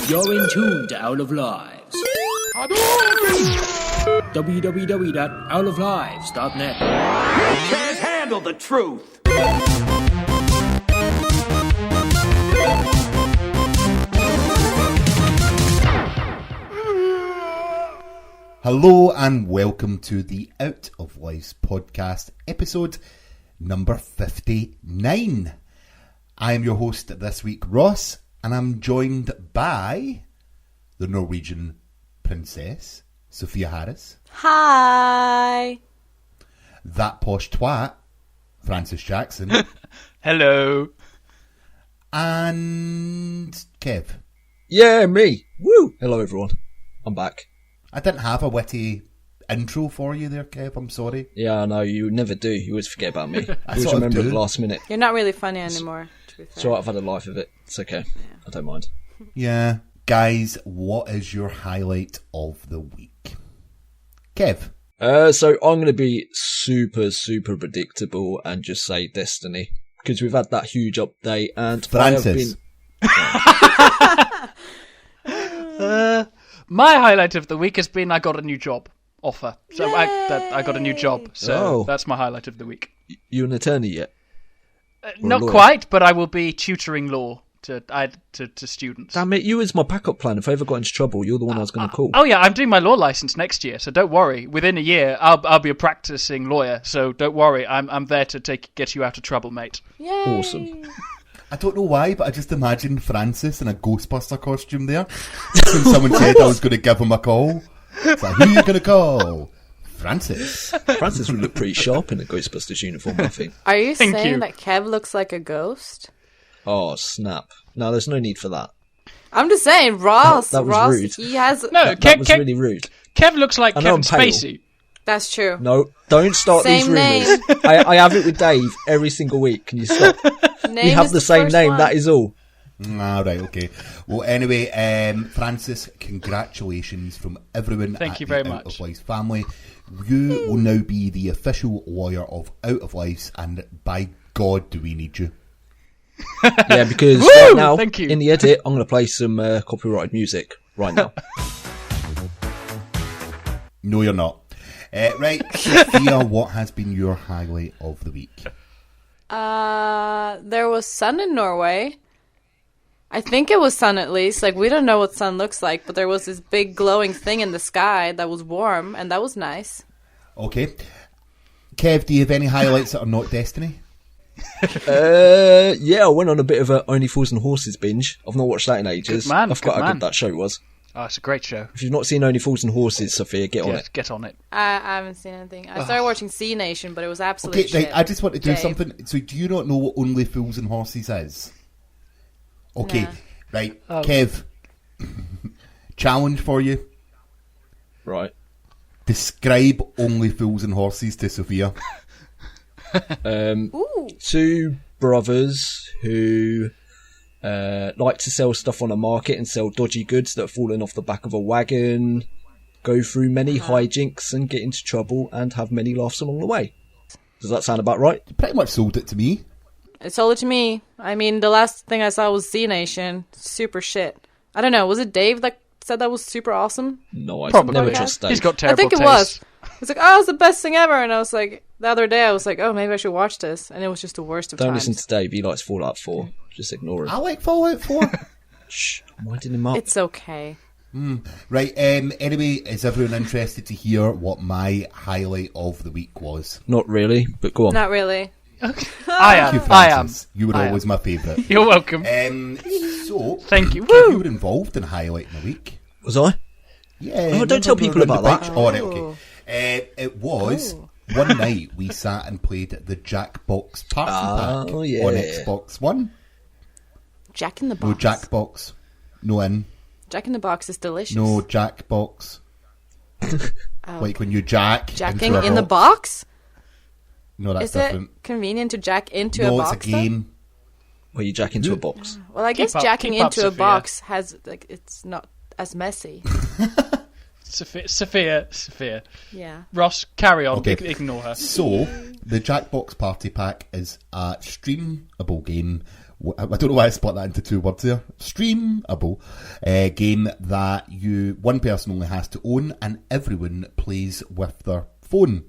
You're in tune to Out of Lives. www.outoflives.net. You can't handle the truth. Hello and welcome to the Out of Lives podcast, episode number 59. I am your host this week, Ross, and I'm joined by the Norwegian princess, Sophia Harris. Hi. That posh twat, Francis Jackson. Hello. And Kev. Yeah, me. Woo! Hello, everyone. I'm back. I didn't have a witty intro for you there, Kev. I'm sorry. Yeah, I know. You never do. You always forget about me. I always sort of remember at do. the last minute. You're not really funny anymore, to be fair. It's alright, I've had a life of it. It's okay. Yeah. I don't mind. Yeah. Guys, what is your highlight of the week? Kev. So I'm going to be super predictable and just say Destiny. Because we've had that huge update and Francis. My highlight of the week has been I got a new job offer. So I got a new job. So that's my highlight of the week. You an attorney yet? Not lawyer? quite, but I will be tutoring law to students. Damn it, you was my backup plan. If I ever got into trouble, you're the one I was going to call. Oh yeah, I'm doing my law license next year, so don't worry. Within a year, I'll be a practicing lawyer. So don't worry, I'm there to get you out of trouble, mate. Yay. Awesome. I don't know why, but I just imagined Francis in a Ghostbuster costume there. When someone said I was going to give him a call. It's like, who are you going to call? Francis. Francis would look pretty sharp in a Ghostbusters uniform, I think. Are you Thank saying you. that Kev looks like a ghost? Oh, snap. No, there's no need for that. I'm just saying, Ross. That was Ross, rude. he has. No, That was really rude. Kev looks like I know Kevin I'm pale. Spacey. That's true. No, don't start Same these rumours. I have it with Dave every single week. Can you stop? Name We have is the same first name, one. that is all. All right, okay. Well, anyway, Francis, congratulations from everyone Thank at you the very Out much. of Lives family. You will now be the official lawyer of Out of Lives, and by God, do we need you. Yeah, because Woo! right now, Thank you. in the edit, I'm going to play some copyrighted music right now. No, you're not. Right, Sophia, what has been your highlight of the week? There was sun in Norway. I think it was sun at least. Like, we don't know what sun looks like, but there was this big glowing thing in the sky that was warm, and that was nice. Okay. Kev, do you have any highlights that are not Destiny? Yeah, I went on a bit of a Only Fools and Horses binge. I've not watched that in ages. Good man, I forgot good how man. good that show was. Oh, it's a great show. If you've not seen Only Fools and Horses, Sophia, get on it. Get on it. I haven't seen anything. I started watching Sea Nation, but it was absolute Okay, shit. right, I just want to do Dave. something. So, do you not know what Only Fools and Horses is? Okay, Nah. right, Kev, challenge for you. Right. Describe Only Fools and Horses to Sophia. Ooh. Two brothers who like to sell stuff on a market and sell dodgy goods that are falling off the back of a wagon, go through many hijinks and get into trouble and have many laughs along the way. Does that sound about right? You pretty much sold it to me. It sold it to me. I mean, the last thing I saw was Sea Nation. Super shit. I don't know. Was it Dave that said that was super awesome? No, I Probably. never Okay. trust Dave. He's got I terrible think it taste. was. It's like, oh, it's the best thing ever. And I was like, the other day, I was like, oh, maybe I should watch this. And it was just the worst of Don't times. listen to Dave. He likes Fallout 4. Just ignore him. I like Fallout 4. Shh, I'm winding him up. It's okay. Right, anyway, is everyone interested to hear what my highlight of the week was? Not really, but go on. Not really. I Thank you, am. I am. Francis. You were I always my favourite. You're welcome. So, Thank you. Kev, Woo! you were involved in highlighting the week. Was I? Yeah. Oh, don't tell people about that. Oh, right, okay. It was one night we sat and played the Jackbox Party Pack Oh, yeah. on Xbox One. Jack in the Box. No Jackbox. No in. Jack in the Box is delicious. No Jackbox. Oh, Like when you jack. Jacking into a in the box? No, that's Is different. it convenient to jack into No, a it's box? a then? game. Where you jack into a box. Well, I guess up- jacking keep up, into a Sophia. box has, like, it's not as messy. Sophia. Yeah. Ross, carry on. Okay. Ignore her. So, the Jackbox Party Pack is a streamable game I don't know why I split that into two words there. Streamable game that one person only has to own and everyone plays with their phone.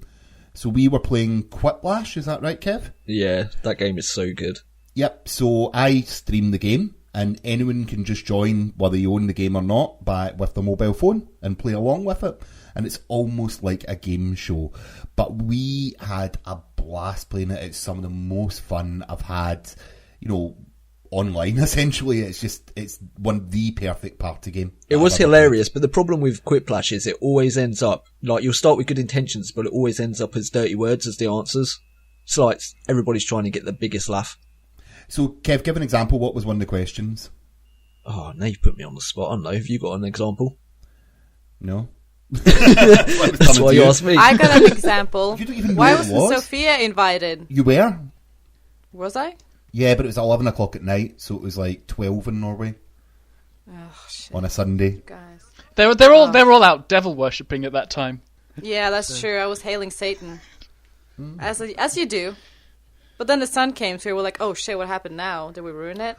So we were playing Quiplash, is that right, Kev? Yeah, that game is so good. Yep, so I stream the game and anyone can just join whether you own the game or not with their mobile phone and play along with it. And it's almost like a game show. But we had a blast playing it. It's some of the most fun I've had, online essentially. It's the perfect party game. It was hilarious, but the problem with Quiplash is it always ends up, like, you'll start with good intentions, but it always ends up as dirty words as the answers. So, like, everybody's trying to get the biggest laugh. So, Kev, give an example. What was one of the questions? Oh, now you put me on the spot. I don't know. Have you got an example? No. That's why you asked me. I got an example. You don't even know Why what it wasn't was? Sophia invited? You were? Was I? Yeah, but it was 11 o'clock at night, so it was like 12 in Norway Oh shit, on a Sunday. guys. They're all out devil worshipping at that time. Yeah, that's true. I was hailing Satan, as you do. But then the sun came through. We're like, oh shit, what happened now? Did we ruin it?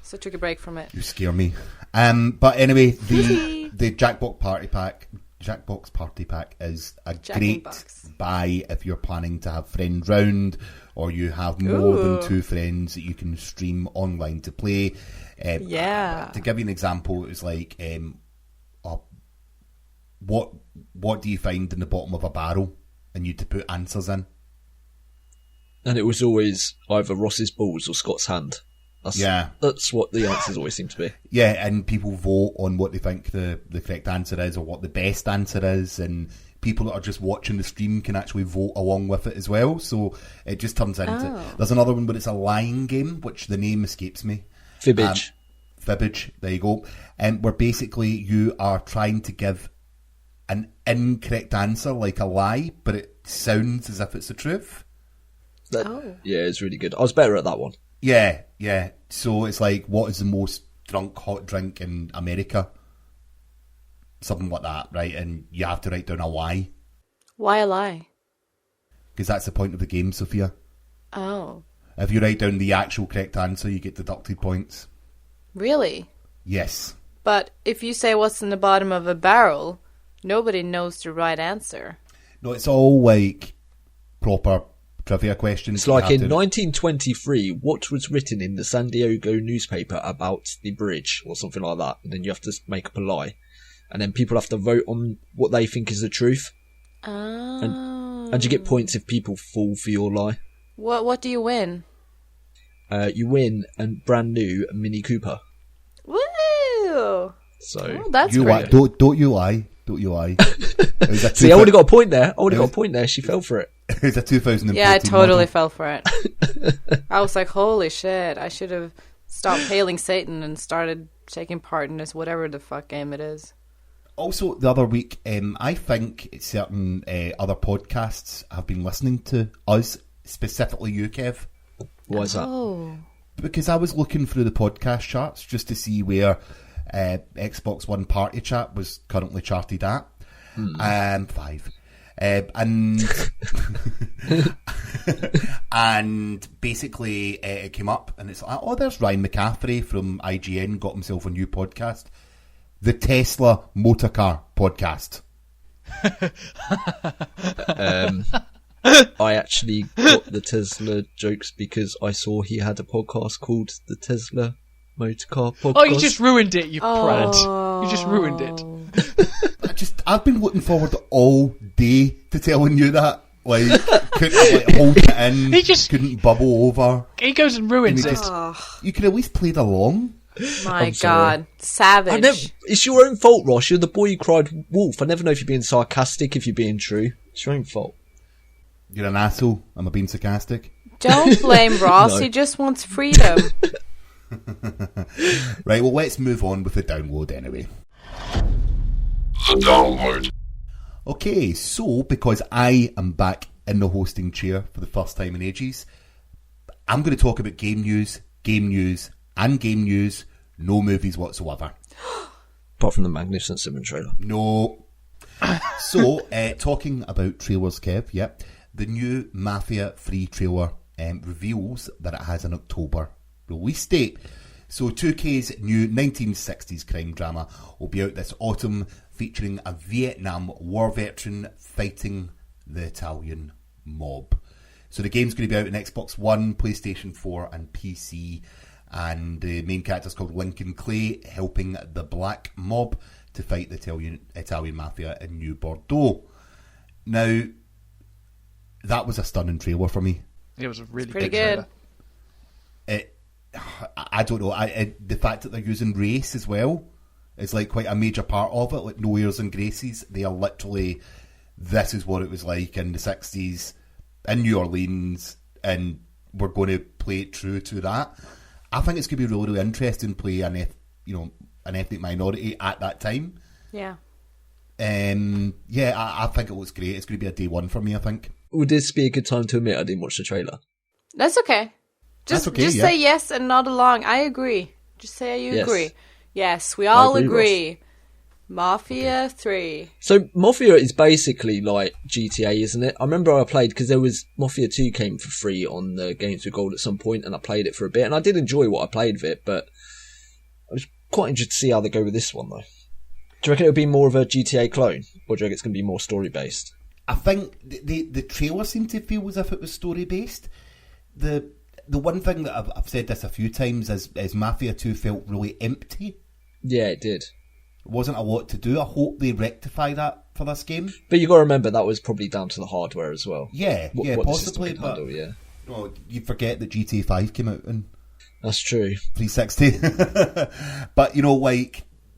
So I took a break from it. You scare me. But anyway, the Jackbox Party Pack is a great Box. buy if you're planning to have friends round or you have more than two friends that you can stream online to play. Yeah. To give you an example, it was like, what do you find in the bottom of a barrel? And you had to put answers in. And it was always either Ross's balls or Scott's hand. That's what the answers always seem to be. Yeah, and people vote on what they think the correct answer is or what the best answer is, and people that are just watching the stream can actually vote along with it as well. So it just turns into... There's another one where it's a lying game, which the name escapes me. Fibbage. Fibbage, there you go. And where basically you are trying to give an incorrect answer, like a lie, but it sounds as if it's the truth. Yeah, it's really good. I was better at that one. Yeah. So it's like, what is the most drunk hot drink in America? Something like that, right? And you have to write down a lie. Why a lie? Because that's the point of the game, Sophia. Oh. If you write down the actual correct answer, you get deducted points. Really? Yes. But if you say what's in the bottom of a barrel, nobody knows the right answer. No, it's all like proper trivia questions. It's like in 1923, what was written in the San Diego newspaper about the bridge or something like that? And then you have to make up a lie. And then people have to vote on what they think is the truth. Oh. And you get points if people fall for your lie. What do you win? You win a brand new Mini Cooper. Woo! So that's you great. Don't you lie. Don't you lie. See, I would have got a point there. She fell for it. It was a 2014 Yeah, I totally model. fell for it. I was like, holy shit, I should have stopped hailing Satan and started taking part in this whatever the fuck game it is. Also, the other week, I think certain other podcasts have been listening to us, specifically you, Kev. Why is that? Oh. Because I was looking through the podcast charts just to see where Xbox One Party Chat was currently charted at. 5. And and basically it came up and it's like, oh, there's Ryan McCaffrey from IGN got himself a new podcast, the Tesla Motorcar Podcast. I actually got the Tesla jokes because I saw he had a podcast called the Tesla Motorcar Podcast. Oh, you just ruined it, you prat. You just ruined it. I've been looking forward all day to telling you that. Like, couldn't hold it in. He just couldn't bubble over. He goes and ruins it. You could at least played along. My God. Savage. It's your own fault, Ross. You're the boy who cried wolf. I never know if you're being sarcastic, if you're being true. It's your own fault. You're an asshole. Am I being sarcastic? Don't blame Ross. No. He just wants freedom. Right, well, let's move on with the download anyway. The download. Okay, so because I am back in the hosting chair for the first time in ages, I'm going to talk about game news, and game news, no movies whatsoever. Apart from the Magnificent Seven trailer. No. So, talking about trailers, Kev, yep. The new Mafia 3 trailer reveals that it has an October release date. So 2K's new 1960s crime drama will be out this autumn, featuring a Vietnam War veteran fighting the Italian mob. So the game's going to be out on Xbox One, PlayStation 4 and PC, and the main character is called Lincoln Clay, helping the black mob to fight the Italian mafia in New Bordeaux. Now, that was a stunning trailer for me. It was a really pretty good good. I don't know. The fact that they're using race as well is like quite a major part of it. Like no airs and graces. They are literally, this is what it was like in the 60s in New Orleans, and we're going to play it true to that. I think it's going to be really, really interesting to play an ethnic minority at that time. Yeah. I think it looks great. It's going to be a day one for me, I think. Would this be a good time to admit I didn't watch the trailer? That's okay. Just say yes and nod along. I agree. Just say you agree. Yes, we all agree. Mafia 3. So Mafia is basically like GTA, isn't it? I remember I played, because there was Mafia 2 came for free on the Games with Gold at some point, and I played it for a bit, and I did enjoy what I played of it, but I was quite interested to see how they go with this one, though. Do you reckon it'll be more of a GTA clone, or do you reckon it's going to be more story-based? I think the trailer seemed to feel as if it was story-based. The one thing that I've said this a few times is Mafia 2 felt really empty. Yeah, it did. There wasn't a lot to do. I hope they rectify that for this game. But you got to remember that was probably down to the hardware as well. Yeah, what possibly. The system can handle, no, you forget that GTA 5 came out in that's true 360. But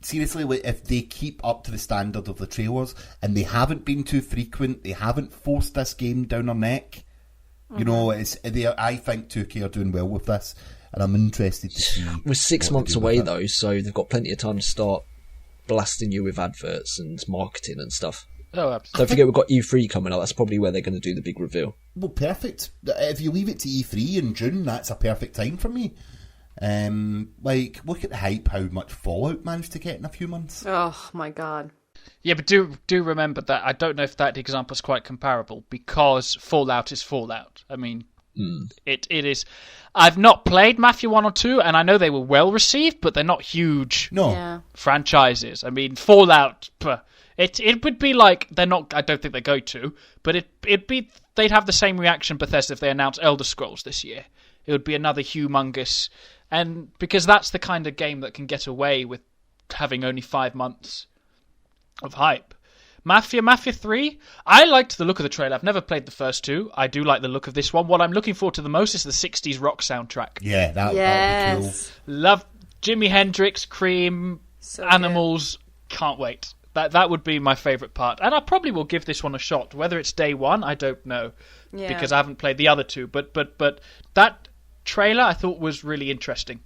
seriously, if they keep up to the standard of the trailers, and they haven't been too frequent, they haven't forced this game down our neck. I think 2K are doing well with this, and I'm interested to see. We're 6 months away though, so they've got plenty of time to start blasting you with adverts and marketing and stuff. Oh, absolutely. Don't forget we've got E3 coming up. That's probably where they're going to do the big reveal. Well, perfect. If you leave it to E3 in June, that's a perfect time for me. Look at the hype, how much Fallout managed to get in a few months. Oh my god. Yeah, but do remember that I don't know if that example is quite comparable, because Fallout is Fallout. I mean, it is. I've not played Mafia 1 or 2, and I know they were well received, but they're not huge franchises. I mean, Fallout, it would be like, they're not, I don't think they go to, but they'd have the same reaction, Bethesda, if they announced Elder Scrolls this year. It would be another humongous, and because that's the kind of game that can get away with having only 5 months of hype. Mafia 3, I liked the look of the trailer. I've never played the first two. I do like the look of this one. What I'm looking forward to the most is the 60s rock soundtrack. Yeah, that would be cool. Love Jimi Hendrix, Cream, so Animals. Good. Can't wait. That would be my favourite part. And I probably will give this one a shot. Whether it's day one, I don't know. Yeah. Because I haven't played the other two. But that trailer I thought was really interesting.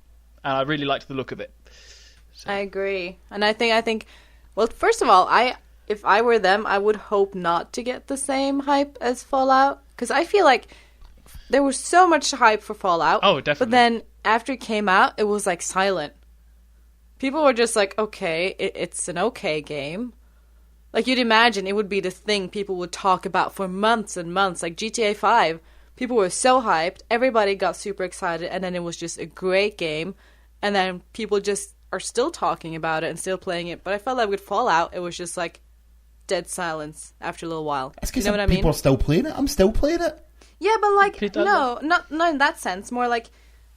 And I really liked the look of it. So. I agree. And I think well, first of all, if I were them, I would hope not to get the same hype as Fallout. Because I feel like there was so much hype for Fallout. Oh, definitely. But then after it came out, it was like silent. People were just like, okay, it's an okay game. Like, you'd imagine it would be the thing people would talk about for months and months. Like GTA 5, people were so hyped, everybody got super excited, and then it was just a great game. And then people just are still talking about it and still playing it. But I felt like with Fallout, it was just like dead silence after a little while. It's because you know what I mean? People are still playing it. I'm still playing it. Yeah, but like, no, not in that sense. More like,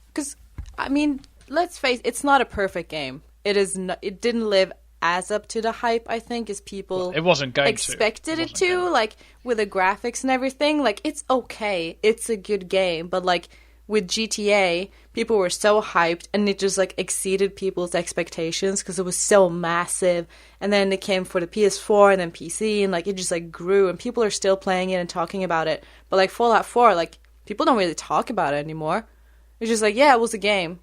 because, I mean, let's face it, it's not a perfect game. It didn't live as up to the hype, I think, as people it wasn't going expected it to. Like, with the graphics and everything, like, it's okay. It's a good game. But, like, with GTA, people were so hyped, and it just, like, exceeded people's expectations because it was so massive. And then it came for the PS4 and then PC, and, like, it just, like, grew. And people are still playing it and talking about it. But, like, Fallout 4, like, people don't really talk about it anymore. It's just like, yeah, it was a game.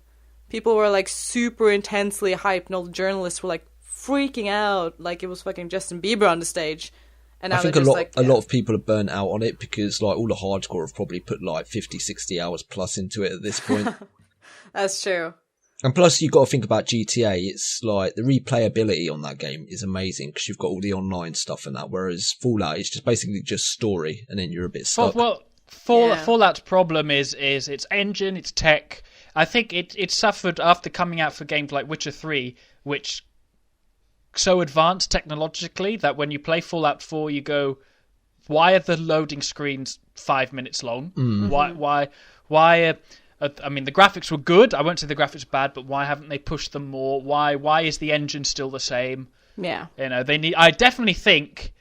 People were, like, super intensely hyped, and all the journalists were, like, freaking out like it was fucking Justin Bieber on the stage. And now I think a lot of people are burnt out on it because, like, all the hardcore have probably put, like, 50, 60 hours plus into it at this point. That's true. And plus, you've got to think about GTA. It's, like, the replayability on that game is amazing because you've got all the online stuff and that, whereas Fallout is just basically just story, and then you're a bit stuck. Fallout's problem is its engine, its tech, I think it suffered after coming out for games like Witcher 3, which so advanced technologically that when you play Fallout 4, you go, why are the loading screens 5 minutes long? Why? I mean, the graphics were good. I won't say the graphics were bad, but why haven't they pushed them more? Why is the engine still the same? Yeah. They need. I definitely think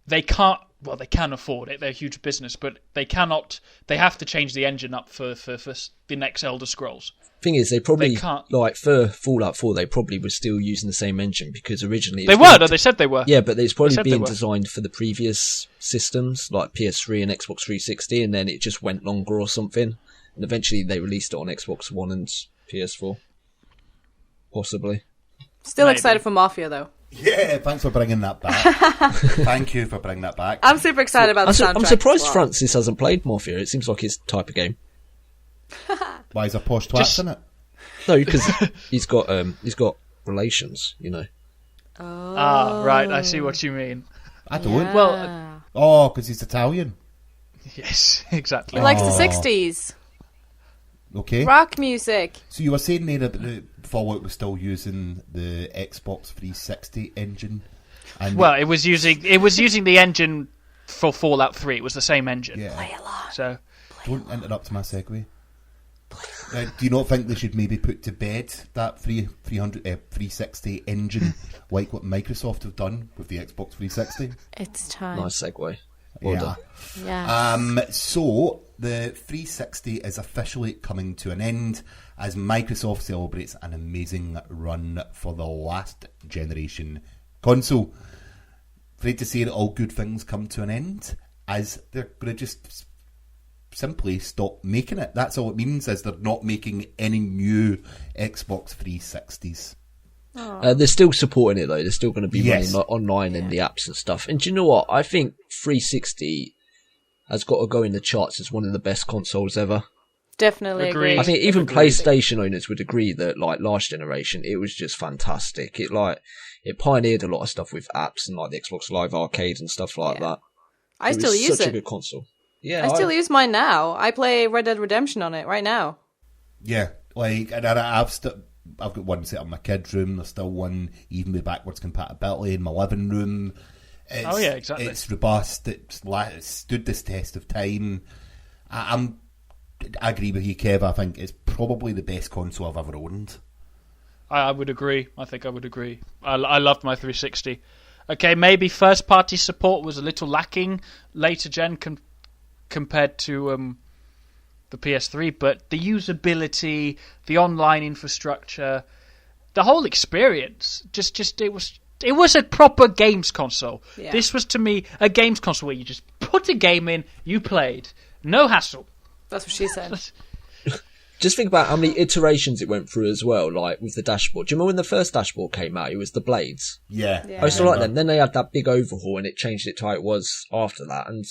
they can't. Well, they can afford it. They're a huge business, but they cannot. They have to change the engine up for the next Elder Scrolls. Thing is, they probably can't. Like for Fallout 4, they probably were still using the same engine because originally they were. No, they said they were. Yeah, but it's probably being designed for the previous systems like PS3 and Xbox 360, and then it just went longer or something, and eventually they released it on Xbox One and PS4, possibly. Still excited for Mafia though. Yeah, thanks for bringing that back. Thank you for bringing that back. I'm super excited about the soundtrack. I'm surprised as well. Francis hasn't played Mafia. It seems like his type of game. Why is there posh twats in it? No, because he's got relations, you know. Ah, right. I see what you mean. I don't. Yeah. Well, because he's Italian. yes, exactly. He likes the 60s. Okay. Rock music. So you were saying there that the Fallout was still using the Xbox 360 engine, and Well, it was using the engine for Fallout 3. It was the same engine. yeah. Play along. So Don't interrupt my segue. Do you not think they should maybe put to bed that 360 engine like what Microsoft have done with the Xbox 360? It's time. Nice segue. Well Yeah. done. Yes. So the 360 is officially coming to an end as Microsoft celebrates an amazing run for the last generation console. Afraid to say that all good things come to an end, as they're going to just simply stop making it. That's all it means, is they're not making any new Xbox 360s. They're still supporting it though. They're still going to be Yes. running online in the apps and stuff. And do you know what? I think 360 has got to go in the charts as one of the best consoles ever. Definitely Agreed. agree. I think even PlayStation owners would agree that, like, last generation, it was just fantastic. It pioneered a lot of stuff with apps and like the Xbox Live Arcade and stuff like that. I It still was use such it. a good console. Yeah, I still use mine now. I play Red Dead Redemption on it right now. Yeah, like, and I've got one set up in my kids' room. There's still one even with backwards compatibility in my living room. Oh, yeah, exactly. It's robust. It's stood this test of time. I agree with you, Kev. I think it's probably the best console I've ever owned. I would agree. I think I would agree. I loved my 360. Okay, maybe first-party support was a little lacking later gen compared to the PS3, but the usability, the online infrastructure, the whole experience, just it was a proper games console. Yeah. This was, to me, a games console where you just put a game in, you played, no hassle. That's what she said. Just think about how many iterations it went through as well, like with the dashboard. Do you remember when the first dashboard came out? It was the blades. Yeah. Yeah. I used to like them. Then they had that big overhaul and it changed it to how it was after that. And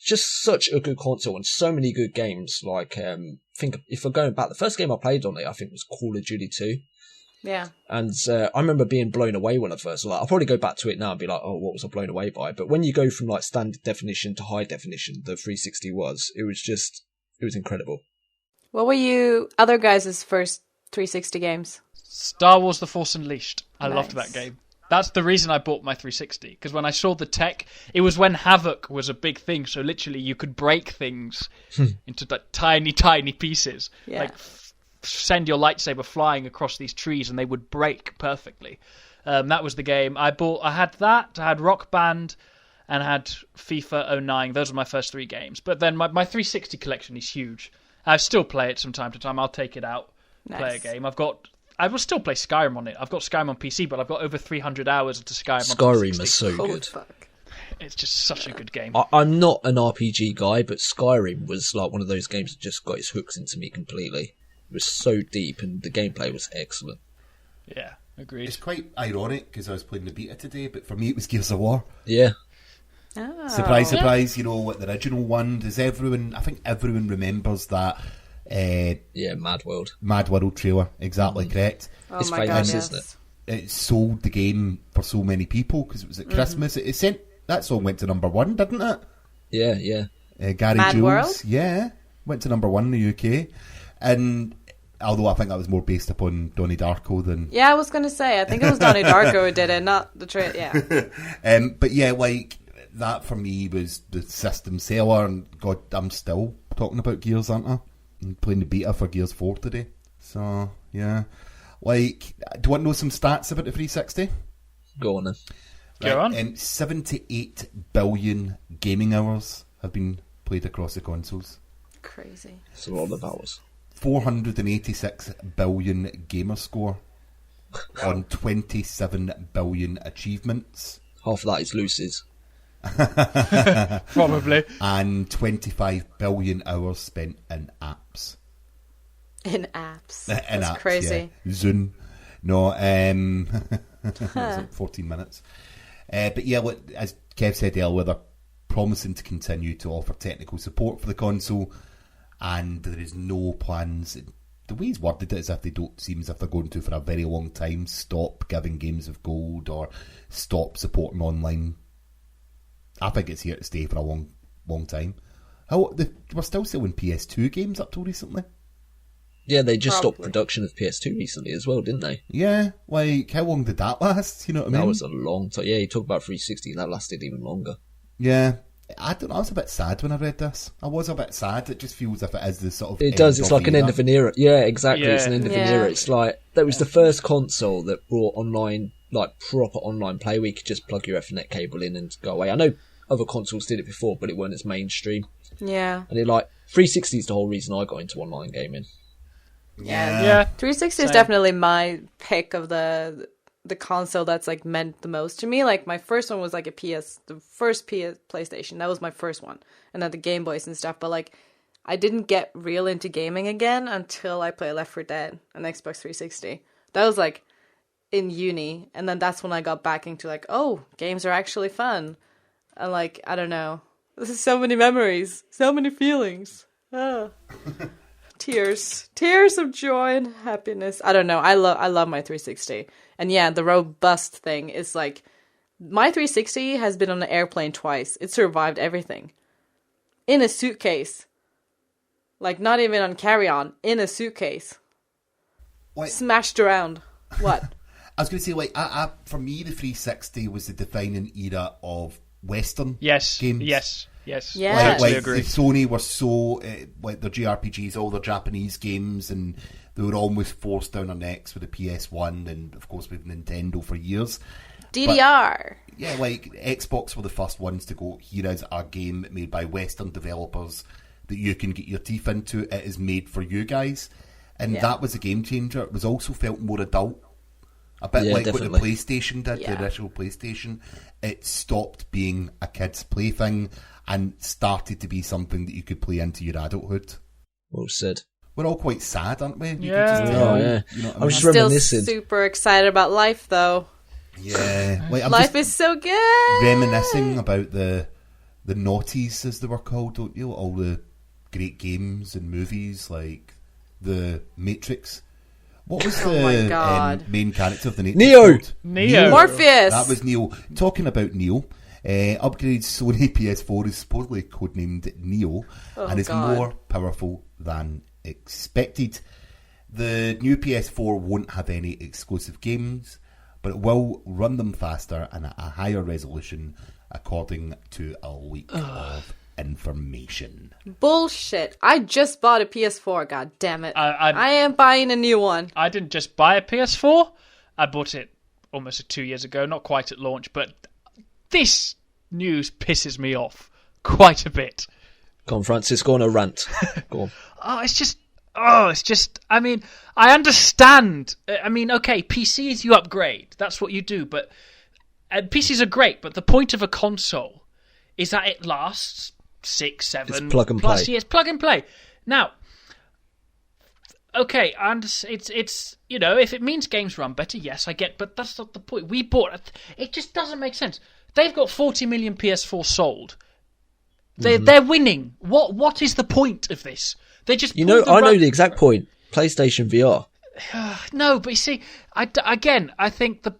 just such a good console and so many good games. Like, think if we're going back, the first game I played on it, I think was Call of Duty 2. Yeah. And I remember being blown away when I first, like, I'll probably go back to it now and be like, oh, what was I blown away by? But when you go from like standard definition to high definition, the 360 it was incredible. What were you other guys' first 360 games? Star Wars The Force Unleashed. I loved Nice. that game. That's the reason I bought my 360, because when I saw the tech, it was when Havoc was a big thing, so literally you could break things into like tiny, tiny pieces. Yeah. Like send your lightsaber flying across these trees and they would break perfectly. That was the game. I had that, I had Rock Band, and I had FIFA 09. Those were my first three games. But then my 360 collection is huge. I still play it from time to time. I'll take it out, play a Nice. game. I will still play Skyrim on it. I've got Skyrim on PC, but I've got over 300 hours into Skyrim on Skyrim 360. is so Holy good. fuck. It's just such a good game. I'm not an RPG guy, but Skyrim was like one of those games that just got its hooks into me completely. It was so deep and the gameplay was excellent. Yeah, agreed. It's quite ironic because I was playing the beta today, but for me it was Gears of War. Yeah. Oh. Surprise, surprise, you know, what the original one, I think everyone remembers that Yeah, Mad World. Mad World trailer, exactly correct. Oh It's my famous, god, isn't yes. It sold the game for so many people because it was at Christmas. It sent, that song went to number one, didn't it? Yeah, yeah. Gary Mad Jules, World? yeah, went to number one in the UK. And although I think that was more based upon Donnie Darko than... Yeah, I was going to say, I think it was Donnie Darko who did it, not the yeah. But yeah, like, that for me was the system seller, and God, I'm still talking about Gears, aren't I? I'm playing the beta for Gears 4 today. So, yeah. Like, do you want to know some stats about the 360? Go on then. Go on. 78 billion gaming hours have been played across the consoles. Crazy. It's a lot of hours. 486 billion gamer score on 27 billion achievements. Half of that is Lucy's. Probably. And 25 billion hours spent in apps. In apps. In That's apps, crazy. Yeah. Zune. No, it was like 14 minutes. But yeah, look, as Kev said earlier, they're promising to continue to offer technical support for the console, and there is no plans. The way he's worded it is if they don't seem as if they're going to, for a very long time, stop giving games of gold or stop supporting online. I think it's here to stay for a long, long time. They were still selling PS2 games up till recently. Yeah, they just Probably. stopped production of PS2 recently as well, didn't they? Yeah, like, how long did that last? You know what I mean? That was a long time. Yeah, you talk about 360, that lasted even longer. Yeah. I don't know, I was a bit sad when I read this. I was a bit sad. It just feels as if it is the sort of... It does, it's like an end of an era. Yeah, exactly, it's an end of an Yeah. era. It's like, that was the first console that brought online, like, proper online play where you could just plug your Ethernet cable in and go away. I know other consoles did it before, but it weren't as mainstream. Yeah. And it, like, 360 is the whole reason I got into online gaming. Yeah. 360 is Same. definitely my pick of the console that's like meant the most to me. Like my first one was like the first PlayStation. That was my first one, and then the Game Boys and stuff. But like, I didn't get real into gaming again until I played Left 4 Dead on Xbox 360. That was like in uni, and then that's when I got back into like, oh, games are actually fun, and like I don't know, this is so many memories, so many feelings. Ah. Tears of joy and happiness. I don't know. I love my 360. And yeah, the robust thing is like, my 360 has been on an airplane twice. It survived everything. In a suitcase. Like, not even on carry-on. In a suitcase. What? Smashed around. What? I was going to say, like, for me, the 360 was the defining era of Western Yes. games. Yes. Yeah. Totally Like agree. Sony were so, like, their JRPGs, all their Japanese games, and they were almost forced down our necks with the PS1, and of course with Nintendo for years. DDR. Yeah, like, Xbox were the first ones to go, here is a game made by Western developers that you can get your teeth into. It is made for you guys. And Yeah. that was a game changer. It was also felt more adult. A bit Yeah, like definitely. what the PlayStation did, Yeah. the original PlayStation. It stopped being a kid's plaything and started to be something that you could play into your adulthood. Well said. We're all quite sad, aren't we? You can Yeah. just tell, Oh, yeah. You know what I I'm mean? just Still reminiscing. super excited about life, though. Yeah. Like, I'm Life just is so good. reminiscing about the noughties, as they were called, don't you? All the great games and movies, like The Matrix. What was Oh my the God. main character of the Matrix Neo! called? Neo. Morpheus. That was Neo. Talking about Neo, upgraded Sony PS4 is supposedly codenamed Neo and is God. more powerful than expected. The new PS4 won't have any exclusive games, but it will run them faster and at a higher resolution, according to a leak of information. Bullshit. I just bought a PS4, god damn it. I am buying a new one. I didn't just buy a PS4. I bought it almost 2 years ago, not quite at launch, but this news pisses me off quite a bit. Go on, Francis, go on a rant. Go on. It's just, I mean, I understand. I mean, okay, PCs you upgrade. That's what you do, but PCs are great, but the point of a console is that it lasts 6, 7 It's plug and plus play. years. Plug and play. Now, okay, and it's you know, if it means games run better, yes, I get, but that's not the point. We bought it just doesn't make sense. They've got 40 million PS4 sold. They're winning. What is the point of this? They just You know, pulled the I know rug- the exact point. PlayStation VR. No, but you see, I think the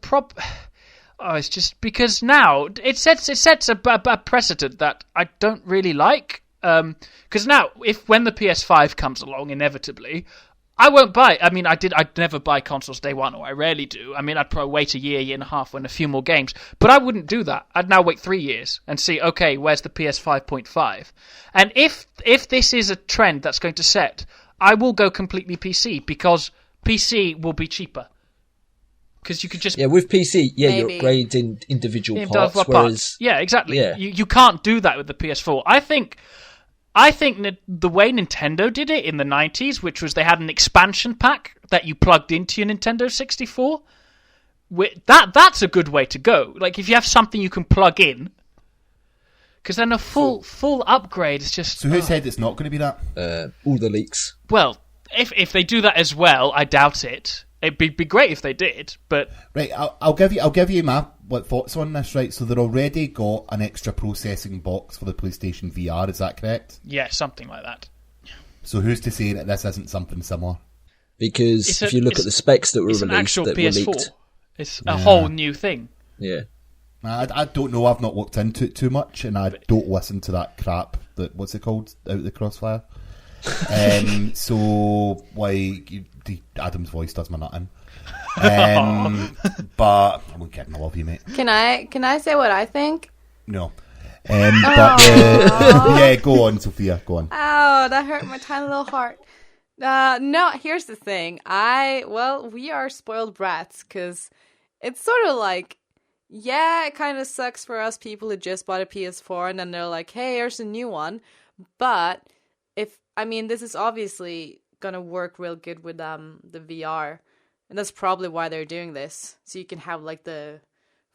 it's just because now it sets a precedent that I don't really like. Because now, when the PS5 comes along, inevitably, I won't buy. I mean, I'd never buy consoles day one, or I rarely do. I mean, I'd probably wait a year and a half, when a few more games. But I wouldn't do that. I'd now wait 3 years and see, okay, where's the PS5.5? And if this is a trend that's going to set, I will go completely PC, because PC will be cheaper. Because you could just... Yeah, with PC, Maybe. you're upgrading individual Yeah, parts, parts. whereas... Yeah, exactly. Yeah. You can't do that with the PS4. I think the way Nintendo did it in the 90s, which was they had an expansion pack that you plugged into your Nintendo 64, that's a good way to go. Like, if you have something you can plug in, because then a full upgrade is just... So who said it's not going to be that? all the leaks. Well, if they do that as well, I doubt it. It'd be great if they did, but... Right, I'll give you my thoughts on this, right? So they've already got an extra processing box for the PlayStation VR, is that correct? Yeah, something like that. So who's to say that this isn't something similar? Because if you look at the specs that were it's an released, actual that PS4. were leaked... It's a whole new thing. Yeah. I don't know, I've not looked into it too much, and I don't listen to that crap, what's it called, Out the Crossfire? So, like, Adam's voice does my nutting. But, I'm kidding, I love you, mate. Can I say what I think? No. Yeah, go on, Sophia, go on. Oh, that hurt my tiny little heart. No, here's the thing. We are spoiled brats, because it's sort of like, yeah, it kind of sucks for us people who just bought a PS4 and then they're like, hey, here's a new one. But this is obviously gonna work real good with the VR, and that's probably why they're doing this, so you can have like the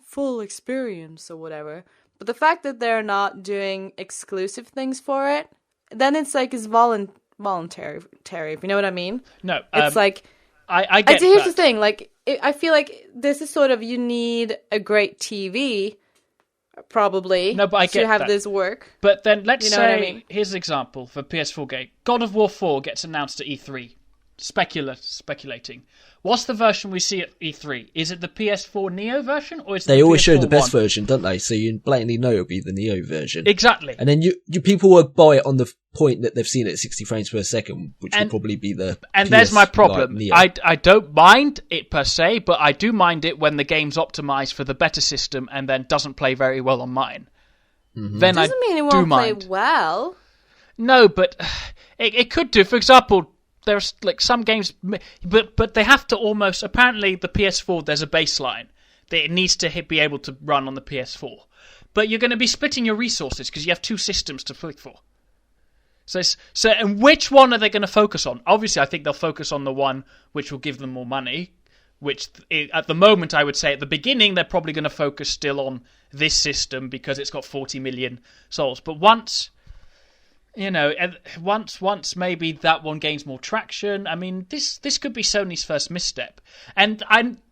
full experience or whatever. But the fact that they're not doing exclusive things for it, then it's like it's voluntary, if you know what I mean. No, it's like I get here's that. the thing, like I feel like this is sort of, you need a great TV, probably, No, but I get to have that. this work. But then let's You know say, what I mean? here's an example for PS4 game. God of War 4 gets announced at E3. Speculating. What's the version we see at E3? Is it the PS4 Neo version, or is it They the always show the PS4 best one? version, don't they? So you blatantly know it'll be the Neo version. Exactly. And then you people will buy it on the point that they've seen it at 60 frames per second, which will probably be the And PS, there's my problem. Neo. I don't mind it per se, but I do mind it when the game's optimized for the better system and then doesn't play very well on mine. Mm-hmm. Then Doesn't mean it do won't mind. play well. No, but it could do. For example, there's like some games, but they have to almost. Apparently, the PS4 there's a baseline that it needs to be able to run on the PS4, but you're going to be splitting your resources because you have two systems to play for. So and which one are they going to focus on? Obviously, I think they'll focus on the one which will give them more money. Which at the moment, I would say at the beginning, they're probably going to focus still on this system because it's got 40 million souls. But once maybe that one gains more traction, I mean, this could be Sony's first misstep. And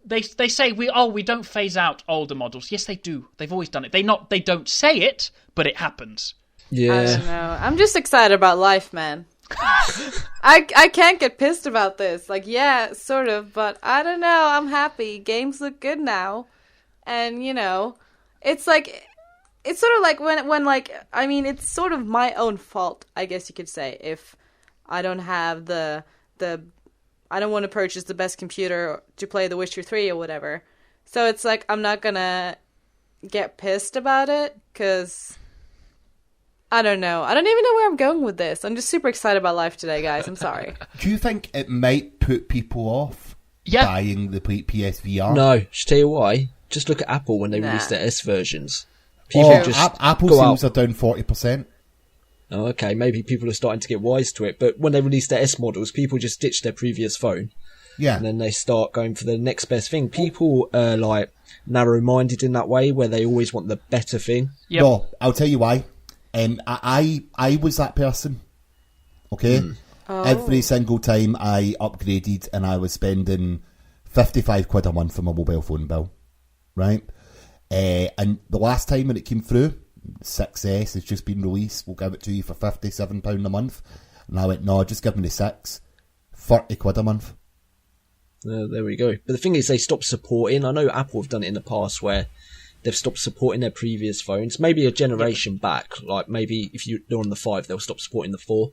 they say we don't phase out older models. Yes, they do. They've always done it. They don't say it, but it happens. I Yeah. don't know. I'm just excited about life, man. I can't get pissed about this. Like, yeah, sort of, but I don't know. I'm happy. Games look good now. And, it's like, it's sort of like when like, I mean, it's sort of my own fault, I guess you could say, if I don't have I don't want to purchase the best computer to play The Witcher 3 or whatever. So it's like, I'm not gonna get pissed about it, because I don't know. I don't even know where I'm going with this. I'm just super excited about life today, guys. I'm sorry. Do you think it might put people off buying the PSVR? No, just tell you why. Just look at Apple when they Nah. released their S versions. Apple go sales out. are down 40%. Oh, okay, maybe people are starting to get wise to it, but when they released their S models, people just ditched their previous phone. Yeah. And then they start going for the next best thing. People are like narrow-minded in that way, where they always want the better thing. Yep. No, I'll tell you why. I was that person. Okay? Every single time I upgraded, and I was spending 55 quid a month for my mobile phone bill. Right? And the last time when it came through, 6S has just been released. We'll give it to you for £57 a month. And I went, no, just give me the 6. 30 quid a month. There we go. But the thing is, they stopped supporting. I know Apple have done it in the past where they've stopped supporting their previous phones. Maybe a generation back, like maybe if you're on the 5, they'll stop supporting the 4.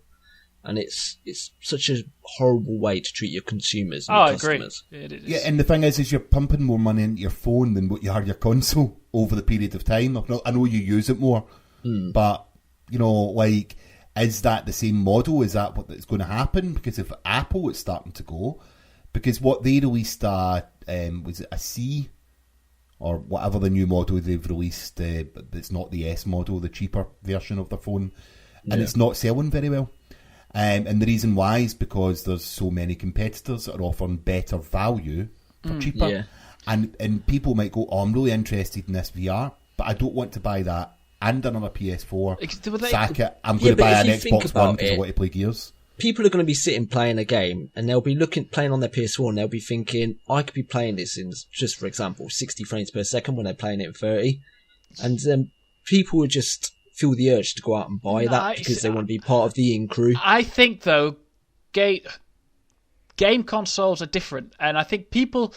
And it's such a horrible way to treat your consumers and your customers. I agree. It is. Yeah, and the thing is you're pumping more money into your phone than what you are your console over the period of time. I know you use it more, but, you know, like, is that the same model? Is that what is going to happen? Because if Apple is starting to go, because what they released, was it a C? Or whatever the new model they've released, but it's not the S model, the cheaper version of their phone. And it's not selling very well. And the reason why is because there's so many competitors that are offering better value for cheaper. Yeah. And people might go, oh, I'm really interested in this VR, but I don't want to buy that and another PS4. Sack it. I'm going to buy an Xbox One because I want to play Gears. People are going to be sitting playing a game, and they'll be playing on their PS4, and they'll be thinking, I could be playing this in, just for example, 60 frames per second when they're playing it in 30. And then people would just feel the urge to go out and buy that because they want to be part of the in-crew. I think, though, game consoles are different, and I think people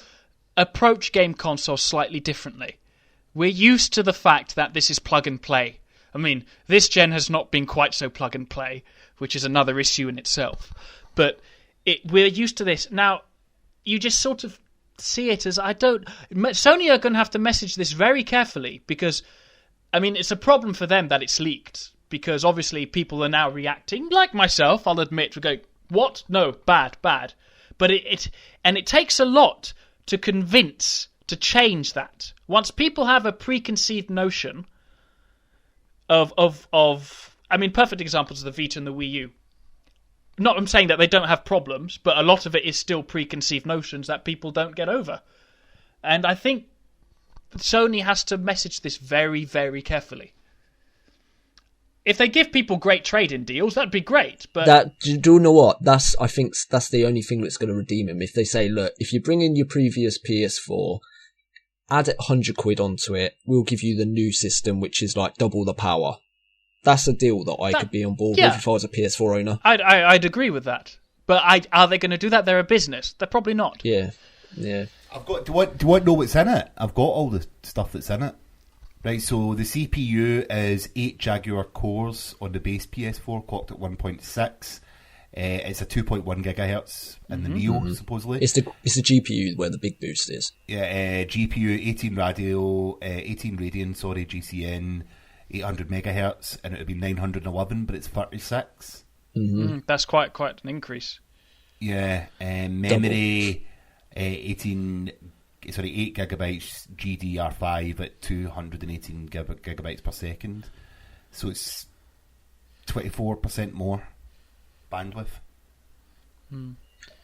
approach game consoles slightly differently. We're used to the fact that this is plug and play. I mean, this gen has not been quite so plug and play, which is another issue in itself. But we're used to this. Now, you just sort of see it as, Sony are going to have to message this very carefully because, I mean, it's a problem for them that it's leaked because obviously people are now reacting, like myself, I'll admit, to go, what? No, bad. But it takes a lot to convince, to change that. Once people have a preconceived notion of I mean, perfect examples are the Vita and the Wii U. I'm saying that they don't have problems, but a lot of it is still preconceived notions that people don't get over. And I think Sony has to message this very, very carefully. If they give people great trade-in deals, that'd be great. But do you know what? I think that's the only thing that's going to redeem him. If they say, look, if you bring in your previous PS4, add £100 onto it, we'll give you the new system, which is like double the power. That's a deal that I could be on board with if I was a PS4 owner. I'd agree with that. But are they going to do that? They're a business. They're probably not. Yeah. Do you want to know what's in it? I've got all the stuff that's in it. Right, so the CPU is 8 Jaguar cores on the base PS4, clocked at 1.6. It's a 2.1 gigahertz in the Neo, supposedly. It's the GPU where the big boost is. Yeah, GPU 18 Radeon, GCN, 800 megahertz, and it would be 911, but it's 36. That's quite an increase. Yeah, memory 8 gigabytes GDR5 at 218 gigabytes per second. So it's 24% more bandwidth.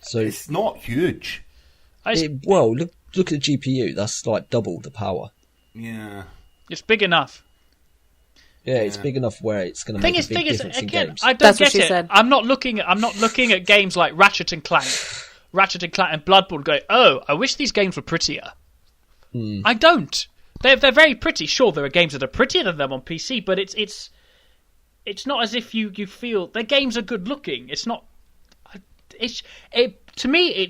So it's not huge. Look at the GPU. That's like double the power. Yeah, it's big enough. Yeah, it's big enough where it's going to make a big difference in games. I don't get it. Said. I'm not looking at games like Ratchet and Clank and Bloodborne going, oh, I wish these games were prettier. I don't. They're very pretty. Sure, there are games that are prettier than them on PC, but it's not as if you feel their games are good looking. It's not. To me,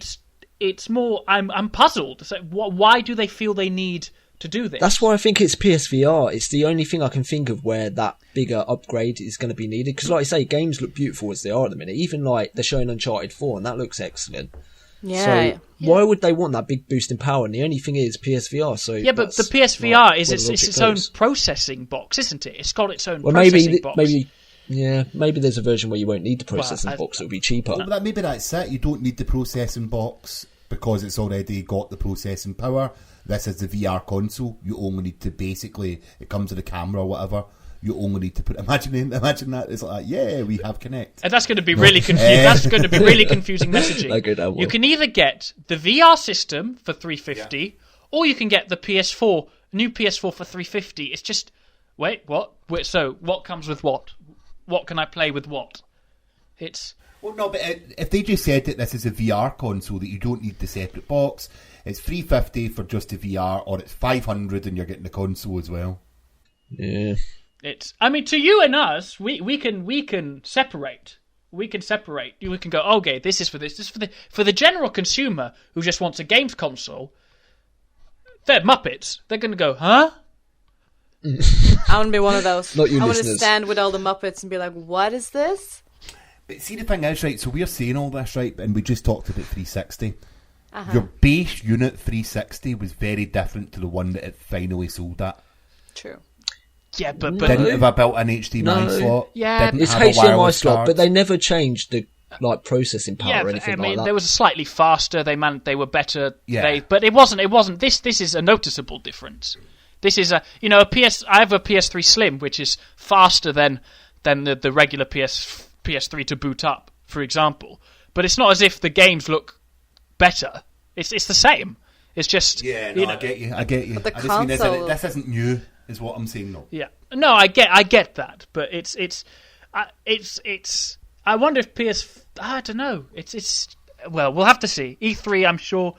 it's more. I'm puzzled. So why do they feel they need to do this? That's why I think it's PSVR. It's the only thing I can think of where that bigger upgrade is going to be needed. Because, like I say, games look beautiful as they are at the minute. Even like they're showing Uncharted 4, and that looks excellent. Yeah. So why would they want that big boost in power? And the only thing is PSVR. So yeah, but the PSVR is its own processing box, isn't it? It's got its own processing box. Maybe there's a version where you won't need the processing box. It'll be cheaper. Well, maybe that's it. You don't need the processing box because it's already got the processing power. This is the VR console. You only need to it comes with a camera or whatever. You only need to put. Imagine that. It's like, yeah, we have Kinect. And that's going to be really confusing. That's going to be really confusing messaging. You can either get the VR system for $350, or you can get the new PS4 for $350. It's just, wait, what? So what comes with what? What can I play with what? Well, no, but if they just said that this is a VR console, that you don't need the separate box, it's $350 for just the VR, or it's $500 and you're getting the console as well. Yeah. To you and us, we can separate. We can separate. We can go, okay, this is for this. This is for the general consumer who just wants a games console. They're muppets. They're going to go, huh? I want to be one of those. Not you, I want to listeners. stand with all the Muppets and be like, what is this? But see, the thing is, right, so we're saying all this, right, and we just talked about 360. Your base unit 360 was very different to the one that it finally sold at. True. Yeah, but Didn't have a built-in HDMI slot. Yeah, didn't It's have a HDMI wireless slot, card. but they never changed the processing power yeah, or anything I mean, like that. there was a slightly faster. They were better. Yeah. But it wasn't. This is a noticeable difference. This is a I have a PS3 Slim, which is faster than the regular PS3 to boot up, for example. But it's not as if the games look better. It's the same. It's just Yeah, no, I get you. But the I just mean, console- this isn't new, is what I'm saying, though. Yeah, no, I get that, but it's. I wonder if I don't know. It's. Well, we'll have to see. E3, I'm sure,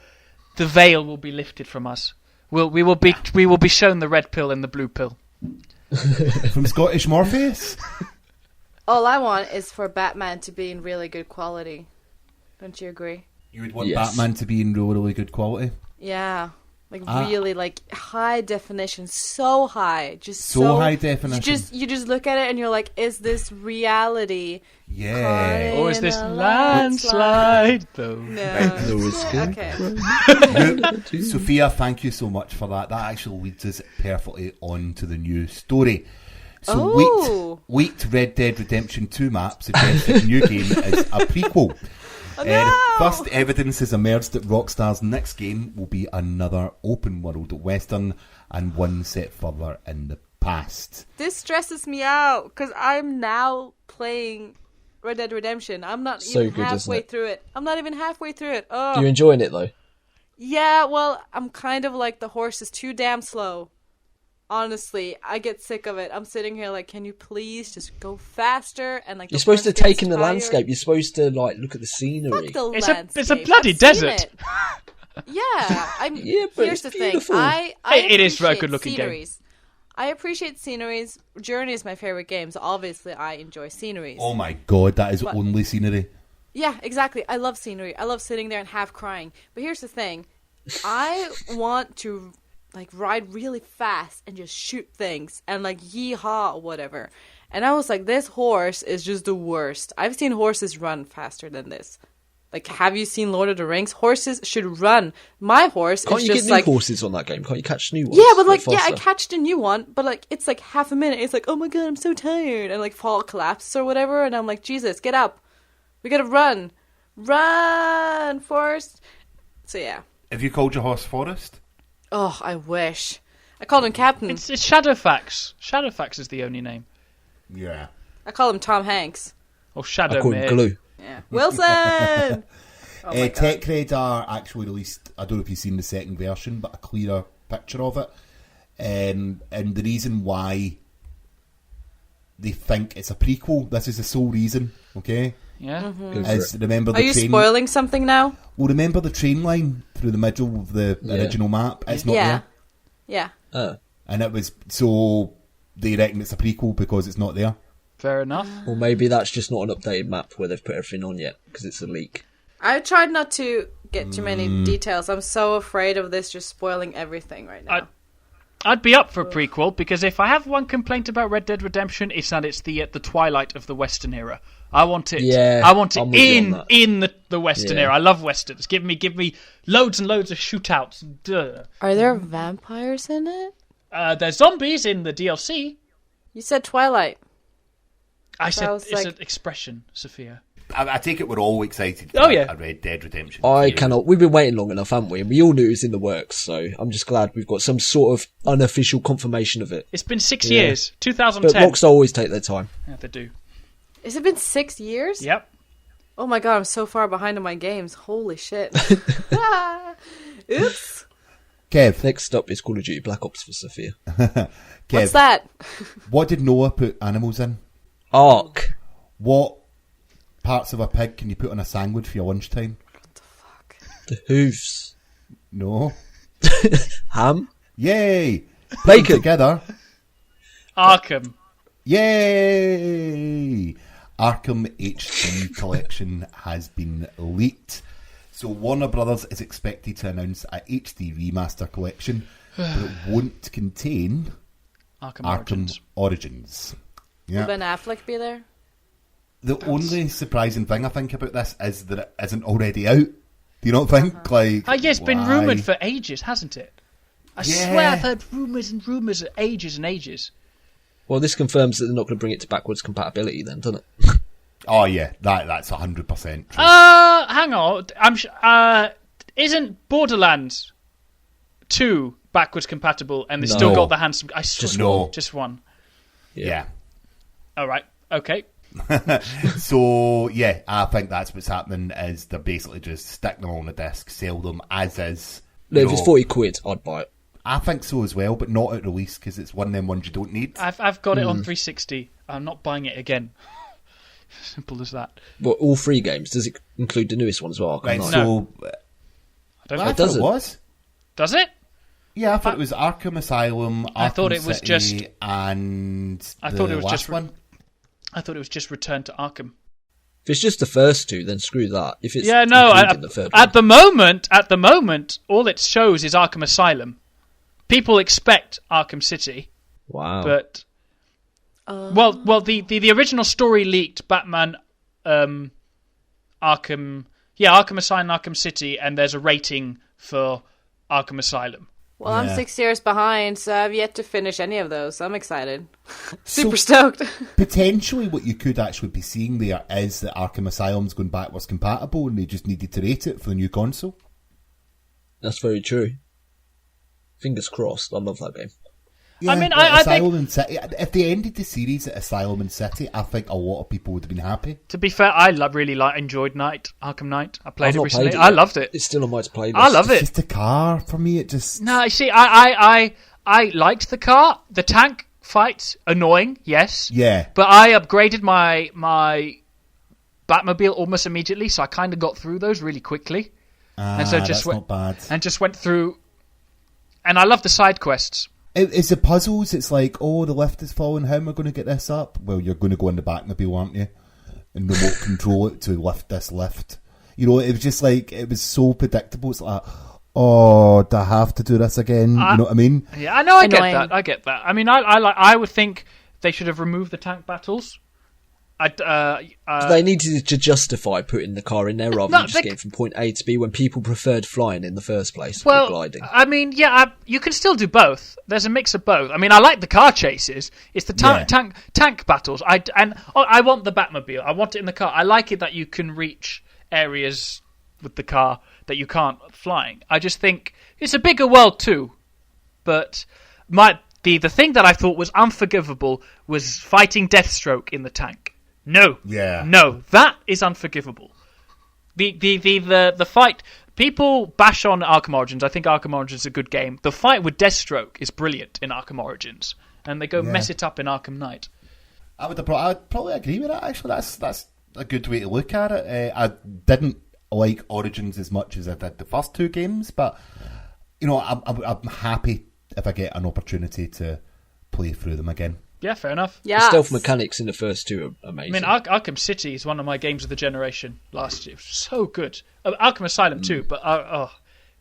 the veil will be lifted from us. We will be shown the red pill and the blue pill. From Scottish Morpheus? All I want is for Batman to be in really good quality. Don't you agree? You would want Yes. Batman to be in really, really good quality? Yeah. Like really like high definition, so high. Just So high definition. You just look at it and you're like, is this reality? Yeah. Or is In this a landslide, though? No. Okay. Sophia, thank you so much for that. That actually leads us perfectly on to the new story. So Oh. leaked Red Dead Redemption 2 map suggests that the new game is a prequel. First evidence has emerged that Rockstar's next game will be another open world western and one set further in the past. This stresses me out because I'm now playing Red Dead Redemption. I'm not So even good, isn't halfway it? through it. I'm not even halfway through it. Oh. You're enjoying it though. Yeah, well, I'm kind of like the horse is too damn slow. Honestly, I get sick of it. I'm sitting here like, can you please just go faster? And like, You're the supposed to horse take gets in the tired. landscape. You're supposed to like look at the scenery. Fuck the It's landscape. a bloody I've seen desert. it. Yeah, Yeah, but here's it's the thing. beautiful. I It is a very appreciate good-looking game. sceneries. I appreciate sceneries. Journey is my favorite game, so obviously I enjoy sceneries. Oh my god, that is What? only scenery. Yeah, exactly. I love scenery. I love sitting there and half crying. But here's the thing. I want to like ride really fast and just shoot things and like yeehaw or whatever. And I was like, this horse is just the worst. I've seen horses run faster than this. Like, have you seen Lord of the Rings? Horses should run. My horse Can't is you just get new like horses on that game? Can't you catch new ones? yeah, but a like bit yeah, I faster? catched a new one, but like it's like half a minute. It's like, oh my god, I'm so tired, and like fall collapses or whatever, and I'm like, Jesus, get up, we gotta run, Forrest. So yeah. Have you called your horse Forrest? Oh, I wish. I called him Captain. It's Shadowfax. Shadowfax is the only name. Yeah. I call him Tom Hanks. Or I Shadow call him Glue. Yeah, Wilson. Oh my God. TechRed are actually released, I don't know if you've seen the second version, but a clearer picture of it. And the reason why they think it's a prequel, this is the sole reason, okay? Yeah. Go for Is it. remember the Are you train. spoiling something now? Well, remember the train line through the middle of the Yeah. original map? It's not Yeah. there. Yeah. Oh. And it was, so they reckon it's a prequel because it's not there. Fair enough. Or maybe that's just not an updated map where they've put everything on yet because it's a leak. I tried not to get too many details. I'm so afraid of this just spoiling everything right now. I'd be up for a prequel because if I have one complaint about Red Dead Redemption, it's that it's the twilight of the Western era. I want it. Yeah, I want it I'm with you on that. in the Western Yeah. era. I love westerns. Give me loads and loads of shootouts. Duh. Are there vampires in it? There's zombies in the DLC. You said Twilight. I said was it's like- an expression, Sophia. I take it we're all excited for Oh, yeah. a Red Dead Redemption. I series. cannot. We've been waiting long enough, haven't we? And we all knew it was in the works, so I'm just glad we've got some sort of unofficial confirmation of it. It's been 6 Yeah. years. But 2010. Rockstar always take their time. Yeah, they do. Has it been 6 years? Yep. Oh my god, I'm so far behind on my games. Holy shit. Oops. Kev, Next up is Call of Duty Black Ops for Sophia. Kev, What's that? what did Noah put animals in? Ark. What parts of a pig can you put on a sandwich for your lunchtime? The hooves. No. Ham. Yay! Put them Bacon. together. Arkham. Yay! Arkham HD collection has been leaked. So Warner Brothers is expected to announce a HD remaster collection, but it won't contain Arkham Origins. Yeah. Will Ben Affleck be there? The only surprising thing I think about this is that it isn't already out. Do you not think? Like, yeah, it's been why? rumoured for ages, hasn't it? I swear I've heard rumours and rumours for ages and ages. Well, this confirms that they're not going to bring it to backwards compatibility then, doesn't it? Oh yeah, that's 100% true. Hang on. Isn't Borderlands 2 backwards compatible and they still got the handsome... I swear, just one. Yeah. All right. Okay. So yeah, I think that's what's happening. Is they're basically just stick them on the disc, sell them as is. No, if it's 40 quid, I'd buy it. I think so as well, but not at release because it's one of them ones you don't need. I've got it on 360. I'm not buying it again. Simple as that. But all 3 games, does it include the newest one as well? Right, No. so I don't I know. thought it was. Does it? Yeah, I thought it was Arkham Asylum. I thought Arkham it was City, just- and I thought it was last just one. I thought it was just Return to Arkham. If it's just the first 2, then screw that. If it's Yeah, no. including the third At the moment, all it shows is Arkham Asylum. People expect Arkham City, one. Wow. but the original story leaked Batman, Arkham Asylum, Arkham City, and there's a rating for Arkham Asylum. Well, I'm Yeah. 6 years behind, so I've yet to finish any of those. I'm excited. So- Super stoked. Potentially, what you could actually be seeing there is that Arkham Asylum's going backwards compatible, and they just needed to rate it for the new console. That's very true. Fingers crossed. I love that game. Yeah, I mean, but I Asylum think... and City. If they ended the series at Asylum and City, I think a lot of people would have been happy. To be fair, I really enjoyed Arkham Knight. I played I've it not recently. played it I yet. loved it. It's still on my playlist. I love It's it. just a car for me. It just No, you see, I liked the car. The tank fights annoying, yes. yeah. But I upgraded my Batmobile almost immediately, so I kind of got through those really quickly. And so That's not bad. And just went through. And I love the side quests. It's the puzzles. It's like, oh, the lift is falling. How am I going to get this up? Well, you're going to go in the Batmobile, aren't you? And remote control it to lift this lift. You know, it was just like, it was so predictable. It's like, oh, do I have to do this again? You know what I mean? Yeah, I know. I Annoying. get that. I mean, I would think they should have removed the tank battles. They needed to justify putting the car in there rather No, than just they- getting from point A to B when people preferred flying in the first place or Well, gliding. I mean, yeah, you can still do both. There's a mix of both. I mean, I like the car chases. It's the tank battles. I want the Batmobile. I want it in the car. I like it that you can reach areas with the car that you can't flying. I just think it's a bigger world too. But the thing that I thought was unforgivable was fighting Deathstroke in the tank. No, that is unforgivable. The fight. People bash on Arkham Origins. I think Arkham Origins is a good game. The fight with Deathstroke is brilliant in Arkham Origins, and they go mess it up in Arkham Knight. I'd probably agree with that. Actually, that's a good way to look at it. I didn't like Origins as much as I did the first 2 games, but you know, I'm happy if I get an opportunity to play through them again. Yeah, fair enough. The Yeah. stealth mechanics in the first 2 are I amazing. mean, Arkham City is one of my games of the generation last year. It was so good. Arkham Asylum too, but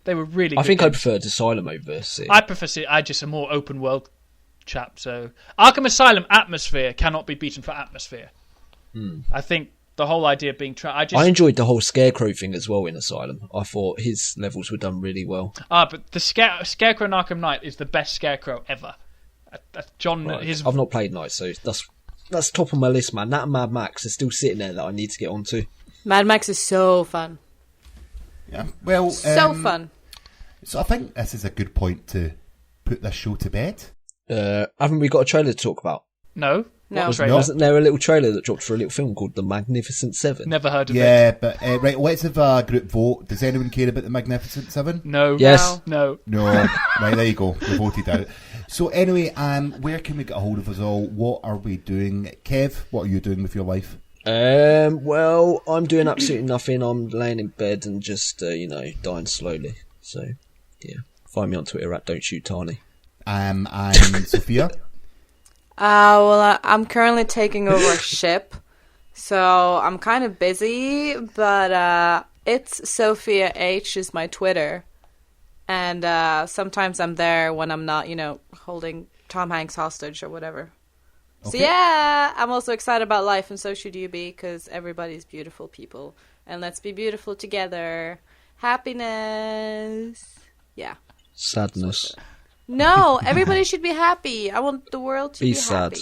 they were really good. I think I games. preferred Asylum over City. I prefer City. I'm just a more open world chap. So Arkham Asylum atmosphere cannot be beaten for atmosphere. I think the whole idea of being I enjoyed the whole Scarecrow thing as well in Asylum. I thought his levels were done really well. But the Scarecrow in Arkham Knight is the best Scarecrow ever. John, Right. his I've not played Night, so that's top of my list, man. That and Mad Max are still sitting there that I need to get onto. Mad Max is so fun. Yeah, well, So fun. So I think this is a good point to put this show to bed. Haven't we got a trailer to talk about? no, No. trailer. Wasn't there a little trailer that dropped for a little film called The Magnificent Seven? Never heard of it. Yeah, but right, let's have a group vote. Does anyone care about the Magnificent Seven? No. Yes. No. No. Right, there you go. We voted out. So anyway, where can we get a hold of us all? What are we doing? Kev, what are you doing with your life? Well, I'm doing absolutely nothing. I'm laying in bed and just, dying slowly. So, yeah. Find me on Twitter at Don't Shoot Tani. I'm Sophia. I'm currently taking over a ship, so I'm kind of busy, but it's Sophia H is my Twitter, and sometimes I'm there when I'm not, holding Tom Hanks hostage or whatever. So yeah, I'm also excited about life, and so should you be, because everybody's beautiful people, and let's be beautiful together. Happiness. Yeah. Sadness. No, everybody should be happy. I want the world to be sad. happy.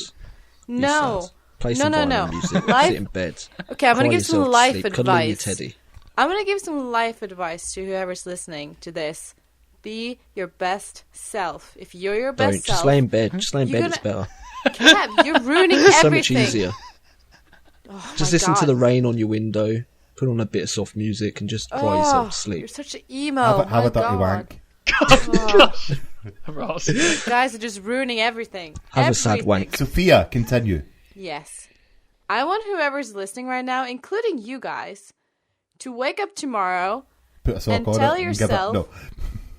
No. Sad. Play some violin music. Life- Sit in bed. Okay, I'm going Cry to give some yourself to life sleep, cuddle with your advice. teddy. I'm going to give some life advice to whoever's listening to this. Be your best self. If you're your best Don't. self... Just lay in bed. Just lay in you're bed. It's better. Kev, you're ruining So everything. much easier. Oh, Just my listen to God. the rain on your window. Put on a bit of soft music and just cry yourself to You're sleep. such an emo. Have a my dirty God. wank. Ross. You guys are just ruining everything. Have a sad Everything. wank. Sophia, continue. Yes. I want whoever's listening right now, including you guys, to wake up tomorrow. Put a sock And on tell it and give it. yourself- No.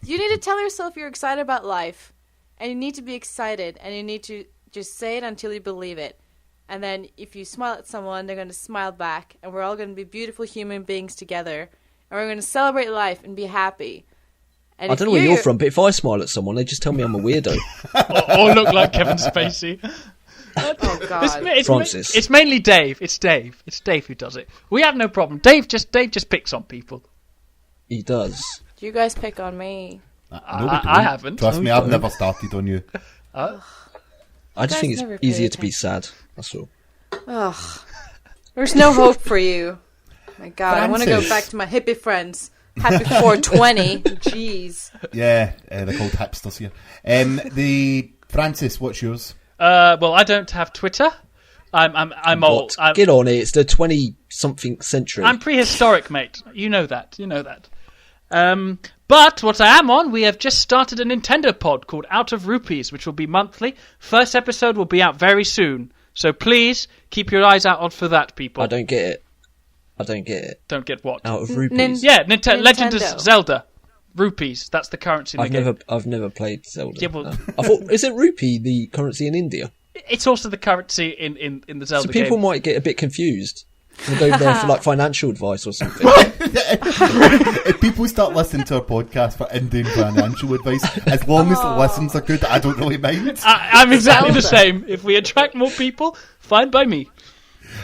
You need to tell yourself you're excited about life. And you need to be excited. And you need to just say it until you believe it. And then if you smile at someone, they're going to smile back. And we're all going to be beautiful human beings together. And we're going to celebrate life and be happy. And I if don't know where you're from, but if I smile at someone, they just tell me I'm a weirdo. Or look like Kevin Spacey. Oh, God. Francis. It's mainly Dave. It's Dave. It's Dave who does it. We have no problem. Dave just picks on people. He does. You guys pick on me. No, we don't. I haven't. Trust me, we I've don't. never started on you. I just guys think it's never pay easier to be sad. That's all. Ugh. There's no hope for you. My God, I want to go Francis. back to my hippie friends. Happy 420. Jeez. Yeah, they're called hipsters here. Francis, what's yours? Well, I don't have Twitter. I'm old. What? Get on it. It's the 20-something century. I'm prehistoric, mate. You know that. But what I am on, we have just started a Nintendo pod called Out of Rupees, which will be monthly. First episode will be out very soon. So please keep your eyes out for that, people. I don't get it. Don't get what? Out of rupees. Yeah, Legend of Nintendo. Zelda. Rupees. That's the currency in the game. I've never played Zelda. Yeah, well- No. I thought, isn't rupee the currency in India? It's also the currency in the Zelda So people game. might get a bit confused and go there for like financial advice or something. If people start listening to our podcast for Indian financial advice, as long as the listens are good, I don't really mind. I'm exactly the Zelda. same. If we attract more people, fine by me.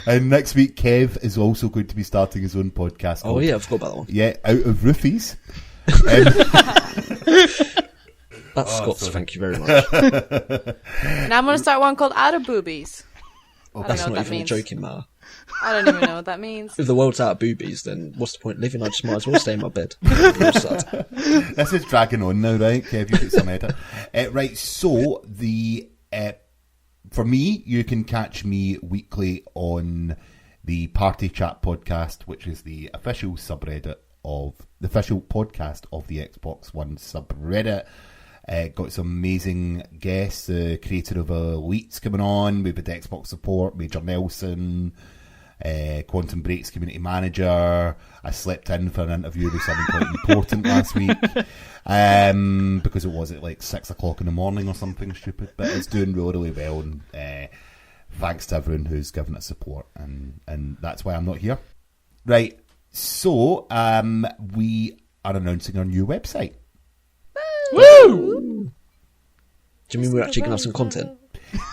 And next week, Kev is also going to be starting his own podcast. Oh called- yeah, I forgot about that one. Yeah, Out of Roofies. That's Scots, thank you very much. And I'm going to start one called Out of Boobies. I don't That's know what not that even a means. joking matter. I don't even know what that means. If the world's out of boobies, then what's the point in living? I just might as well stay in my bed. Real sad. This is dragging on now, right? Kev, you get some edit. Right, so for me, you can catch me weekly on the Party Chat podcast, which is the official subreddit of the official podcast of the Xbox One subreddit. Got some amazing guests. The creator of Elites coming on. We've had Xbox support, Major Nelson, Quantum Break's community manager. I slept in for an interview with someone quite important last week because it was at like 6 o'clock in the morning or something stupid. But it's doing really, really well. And thanks to everyone who's given it support. And that's why I'm not here. Right. So we are announcing our new website. Woo! Do you mean we're actually going to have some content?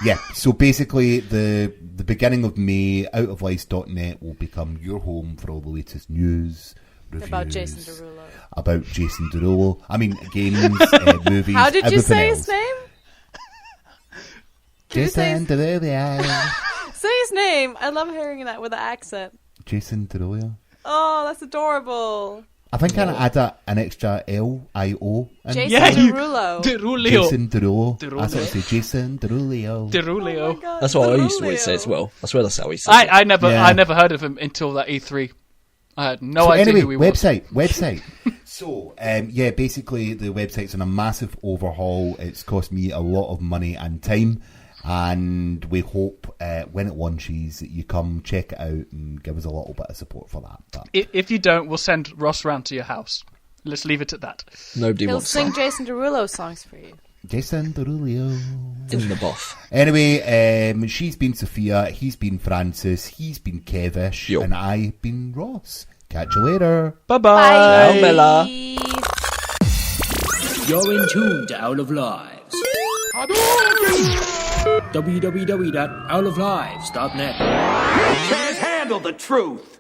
Yeah, so basically the beginning of May, outoflice.net will become your home for all the latest news, reviews. About Jason Derulo. About Jason Derulo. I mean, games, movies, How did you everything say else. his name? Can you say Jason Derulo. Say his name. I love hearing that with an accent. Jason Derulo. Oh, that's adorable. I think I add an extra L-I-O. in. Jason Yeah, you- Derulo. Derulio. Jason Derulo. Derulio. That's what I say, Jason Derulo. Derulio. Oh my God, That's what I used to always Derulo. say as well. I swear that's how he says it. I never Yeah. I never heard of him until that E3. I had no So idea anyway, who he was. website. So, yeah, basically the website's on a massive overhaul. It's cost me a lot of money and time, and we hope when it launches that you come check it out and give us a little bit of support for that. But If you don't, we'll send Ross round to your house. Let's leave it at that. Nobody He'll wants sing that. Jason Derulo songs for you. Jason Derulo. In the buff. Anyway, she's been Sophia, he's been Francis, he's been Kevish, Yo. and I've been Ross. Catch you later. Bye-bye. Ciao, Bella. You're in tune to Out of Lives. www.outoflives.net. You can't handle the truth.